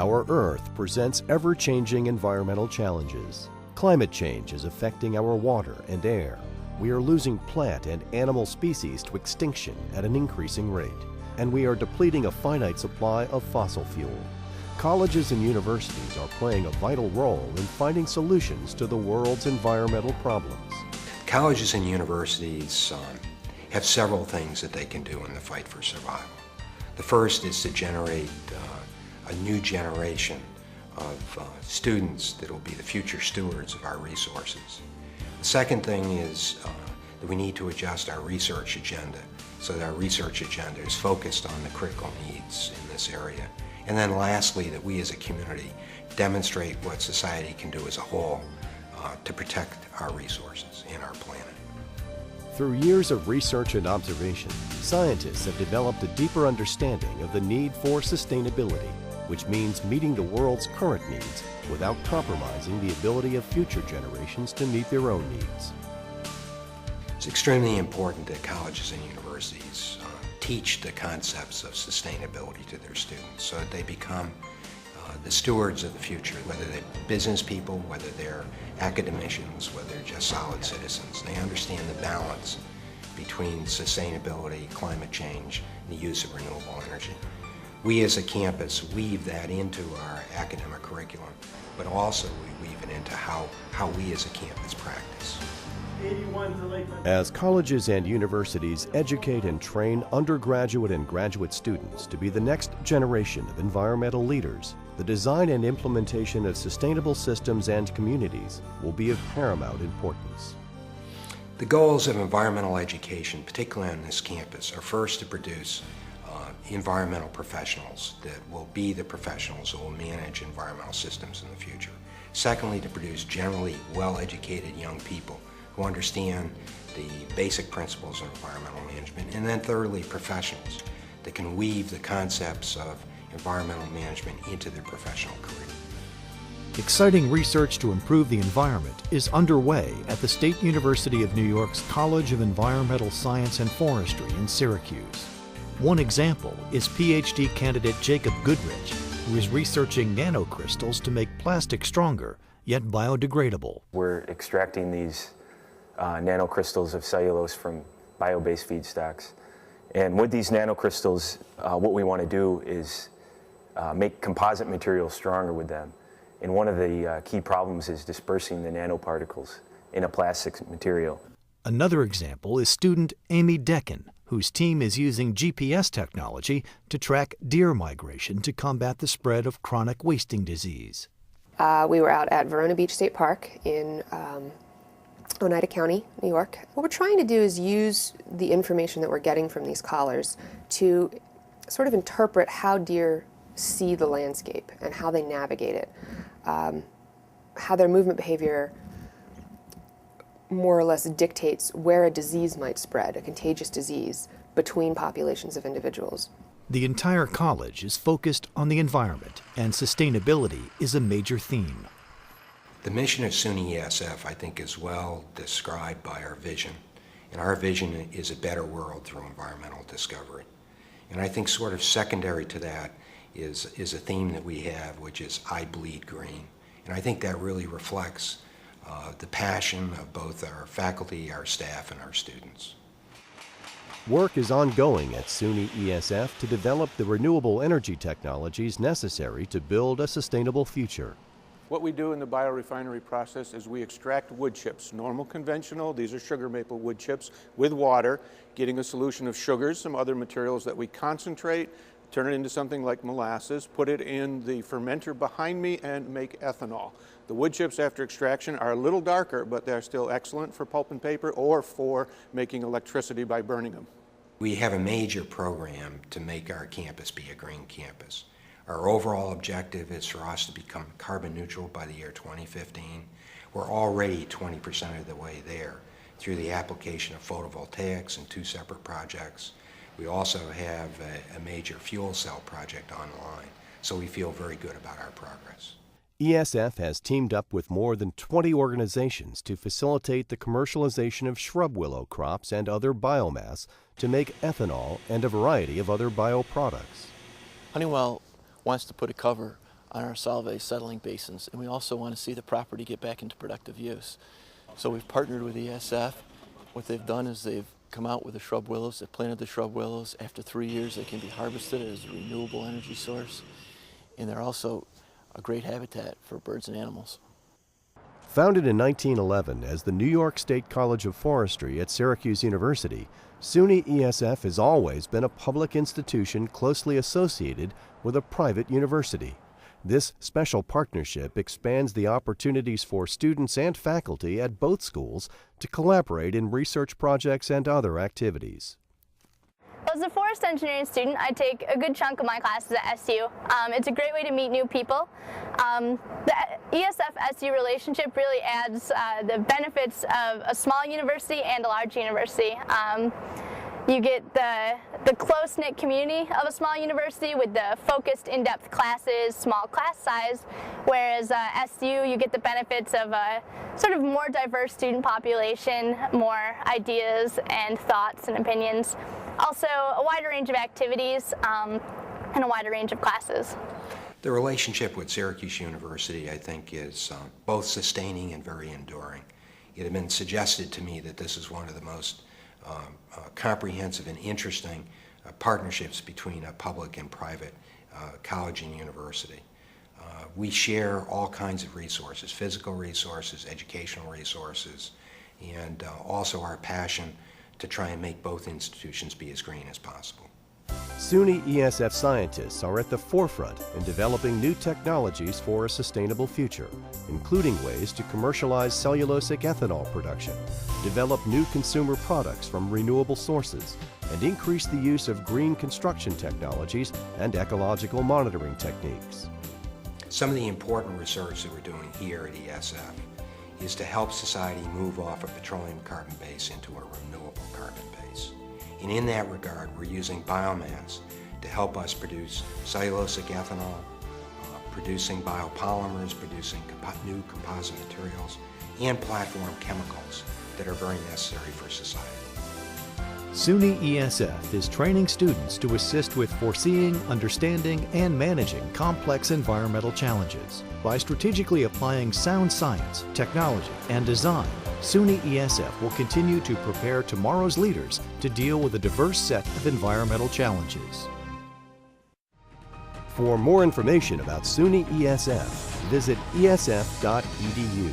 Our Earth presents ever-changing environmental challenges. Climate change is affecting our water and air. We are losing plant and animal species to extinction at an increasing rate, and we are depleting a finite supply of fossil fuel. Colleges and universities are playing a vital role in finding solutions to the world's environmental problems. Colleges and universities have several things that they can do in the fight for survival. The first is to generate a new generation of students that will be the future stewards of our resources. The second thing is that we need to adjust our research agenda so that our research agenda is focused on the critical needs in this area. And then lastly, that we as a community demonstrate what society can do as a whole to protect our resources and our planet. Through years of research and observation, scientists have developed a deeper understanding of the need for sustainability, which means meeting the world's current needs without compromising the ability of future generations to meet their own needs. It's extremely important that colleges and universities teach the concepts of sustainability to their students so that they become the stewards of the future, whether they're business people, whether they're academicians, whether they're just solid citizens. They understand the balance between sustainability, climate change, and the use of renewable energy. We as a campus weave that into our academic curriculum, but also we weave it into how we as a campus practice. As colleges and universities educate and train undergraduate and graduate students to be the next generation of environmental leaders, the design and implementation of sustainable systems and communities will be of paramount importance. The goals of environmental education, particularly on this campus, are first to produce environmental professionals that will be the professionals who will manage environmental systems in the future. Secondly, to produce generally well-educated young people who understand the basic principles of environmental management. And then thirdly, professionals that can weave the concepts of environmental management into their professional career. Exciting research to improve the environment is underway at the State University of New York's College of Environmental Science and Forestry in Syracuse. One example is PhD candidate Jacob Goodrich, who is researching nanocrystals to make plastic stronger, yet biodegradable. We're extracting these nanocrystals of cellulose from bio-based feedstocks. And with these nanocrystals, what we want to do is make composite materials stronger with them. And one of the key problems is dispersing the nanoparticles in a plastic material. Another example is student Amy Decken, whose team is using GPS technology to track deer migration to combat the spread of chronic wasting disease. We were out at Verona Beach State Park in Oneida County, New York. What we're trying to do is use the information that we're getting from these collars to sort of interpret how deer see the landscape and how they navigate it, how their movement behavior more or less dictates where a disease might spread, a contagious disease, between populations of individuals. The entire college is focused on the environment, and sustainability is a major theme. The mission of SUNY ESF, I think, is well described by our vision. And our vision is a better world through environmental discovery. And I think sort of secondary to that is a theme that we have, which is I bleed green. And I think that really reflects the passion of both our faculty, our staff, and our students. Work is ongoing at SUNY ESF to develop the renewable energy technologies necessary to build a sustainable future. What we do in the biorefinery process is we extract wood chips, normal conventional, these are sugar maple wood chips, with water, getting a solution of sugars, some other materials that we concentrate, turn it into something like molasses, put it in the fermenter behind me, and make ethanol. The wood chips after extraction are a little darker, but they're still excellent for pulp and paper or for making electricity by burning them. We have a major program to make our campus be a green campus. Our overall objective is for us to become carbon neutral by the year 2015. We're already 20% of the way there through the application of photovoltaics in 2 separate projects. We also have a major fuel cell project online, so we feel very good about our progress. ESF has teamed up with more than 20 organizations to facilitate the commercialization of shrub willow crops and other biomass to make ethanol and a variety of other bioproducts. Honeywell wants to put a cover on our Salve settling basins, and we also want to see the property get back into productive use. So we've partnered with ESF. What they've done is they've come out with the shrub willows. They've planted the shrub willows. After 3 years, they can be harvested as a renewable energy source, and they're also a great habitat for birds and animals. Founded in 1911 as the New York State College of Forestry at Syracuse University, SUNY ESF has always been a public institution closely associated with a private university. This special partnership expands the opportunities for students and faculty at both schools to collaborate in research projects and other activities. As a forest engineering student, I take a good chunk of my classes at SU. It's a great way to meet new people. The ESF-SU relationship really adds the benefits of a small university and a large university. You get the close-knit community of a small university with the focused, in-depth classes, small class size, whereas SU, you get the benefits of a sort of more diverse student population, more ideas and thoughts and opinions. Also, a wider range of activities and a wider range of classes. The relationship with Syracuse University, I think, is both sustaining and very enduring. It had been suggested to me that this is one of the most comprehensive and interesting partnerships between a public and private college and university. We share all kinds of resources, physical resources, educational resources, and also our passion to try and make both institutions be as green as possible. SUNY ESF scientists are at the forefront in developing new technologies for a sustainable future, including ways to commercialize cellulosic ethanol production, develop new consumer products from renewable sources, and increase the use of green construction technologies and ecological monitoring techniques. Some of the important research that we're doing here at ESF is to help society move off a petroleum carbon base into a renewable carbon base. And in that regard, we're using biomass to help us produce cellulosic ethanol, producing biopolymers, producing new composite materials, and platform chemicals that are very necessary for society. SUNY ESF is training students to assist with foreseeing, understanding, and managing complex environmental challenges. By strategically applying sound science, technology, and design, SUNY ESF will continue to prepare tomorrow's leaders to deal with a diverse set of environmental challenges. For more information about SUNY ESF, visit esf.edu.